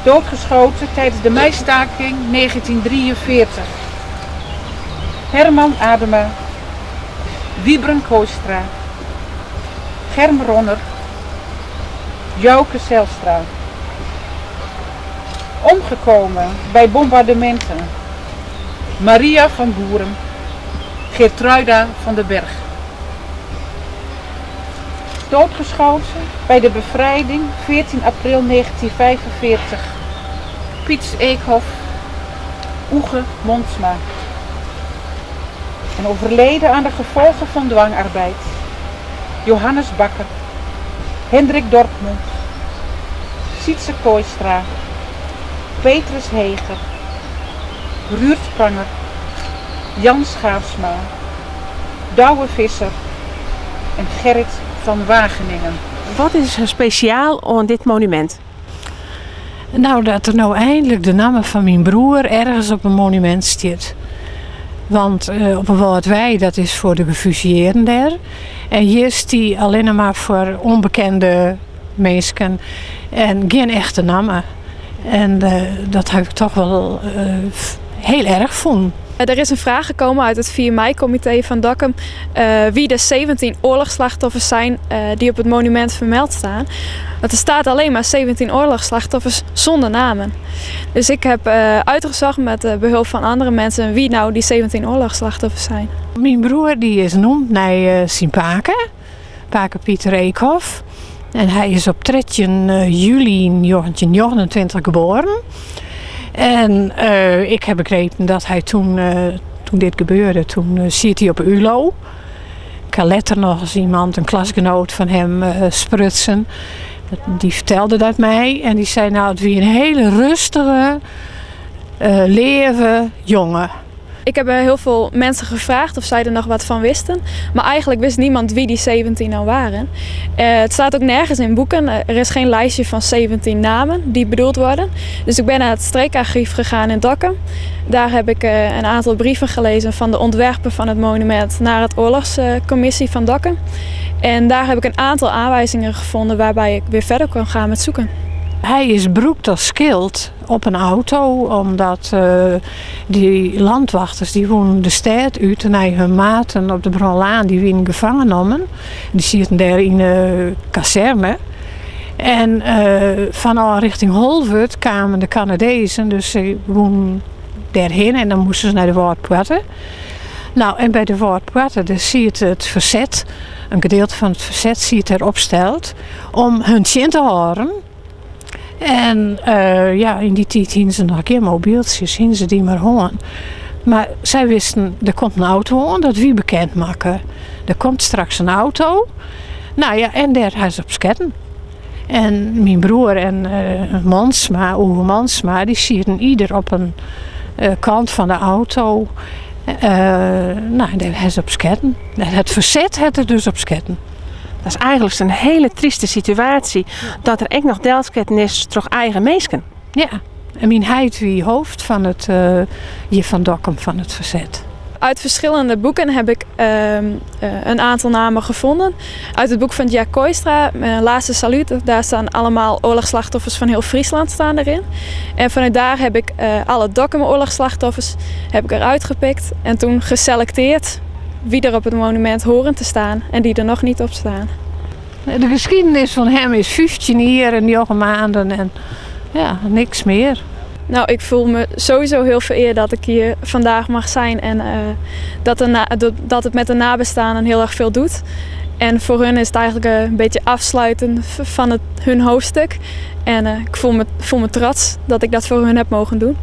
Doodgeschoten tijdens de meistaking 1943. Herman Adema, Wiebren Kooistra, Germ Ronner, Jouke Zijlstra. Omgekomen bij bombardementen. Maria van Boeren, Geertruida van den Berg. Doodgeschoten bij de bevrijding 14 april 1945. Piet Eekhoff, Oege Mondsma. En overleden aan de gevolgen van dwangarbeid. Johannes Bakker, Hendrik Dorpmund, Sietse Kooistra, Petrus Heger, Ruurt Pranger, Jan Schaafsma, Douwe Visser en Gerrit van Wageningen. Wat is er speciaal aan dit monument? Nou, dat er nou eindelijk de naam van mijn broer ergens op een monument staat. Want op een Woudwij, dat is voor de gefusieerden daar. En hier is die alleen maar voor onbekende mensen en geen echte namen. En dat heb ik toch wel heel erg gevonden. Er is een vraag gekomen uit het 4 mei-comité van Dokkum wie de 17 oorlogsslachtoffers zijn die op het monument vermeld staan. Want er staat alleen maar 17 oorlogsslachtoffers zonder namen. Dus ik heb uitgezocht met behulp van andere mensen wie nou die 17 oorlogsslachtoffers zijn. Mijn broer die is genoemd naar zijn paken, paken Pieter Eekhoff. En hij is op 13 juli 1929 geboren. En ik heb begrepen dat hij toen dit gebeurde, toen zit hij op ULO. Ik had later nog eens iemand, een klasgenoot van hem, sprutsen. Die vertelde dat mij en die zei nou het was een hele rustige, lieve jongen. Ik heb heel veel mensen gevraagd of zij er nog wat van wisten. Maar eigenlijk wist niemand wie die 17 nou waren. Het staat ook nergens in boeken. Er is geen lijstje van 17 namen die bedoeld worden. Dus ik ben naar het streekarchief gegaan in Dokkum. Daar heb ik een aantal brieven gelezen van de ontwerper van het monument naar het oorlogscommissie van Dokkum. En daar heb ik een aantal aanwijzingen gevonden waarbij ik weer verder kon gaan met zoeken. Hij is beroept als schild op een auto, omdat die landwachters die woonden de stad uit en hun maten op de Bronlaan die werden gevangen genomen. Die zitten daar in de kazerne. En vanuit richting Holwert kwamen de Canadezen, dus ze woonden daarheen en dan moesten ze naar de Woudpoorten. Nou, en bij de Woudpoorten daar zie je het verzet, een gedeelte van het verzet zie je er opsteld om hun zin te houden. En in die tijd hadden ze nog geen mobieltjes, hadden ze die maar horen. Maar zij wisten, er komt een auto aan, dat wie bekend maken. Er komt straks een auto. Nou ja, en daar hij ze op sketten. En mijn broer en Owe Mansma, die zitten ieder op een kant van de auto. Daar hij ze op sketten. Het verzet had er dus op sketten. Dat is eigenlijk een hele trieste situatie. Dat er echt nog deelsketten is door eigen mensen. Ja, en mijn heid wie hoofd van het hier van Dokkum van het verzet. Uit verschillende boeken heb ik een aantal namen gevonden. Uit het boek van Jack Kooistra, Laatste Saluut, daar staan allemaal oorlogsslachtoffers van heel Friesland staan erin. En vanuit daar heb ik alle Dokkum oorlogsslachtoffers eruit gepikt en toen geselecteerd wie er op het monument horen te staan en die er nog niet op staan. De geschiedenis van hem is 15 jaar en 9 maanden en ja, niks meer. Nou, ik voel me sowieso heel vereerd dat ik hier vandaag mag zijn en dat het met de nabestaanden heel erg veel doet. En voor hun is het eigenlijk een beetje afsluiten van hun hoofdstuk. En ik voel me trots dat ik dat voor hun heb mogen doen.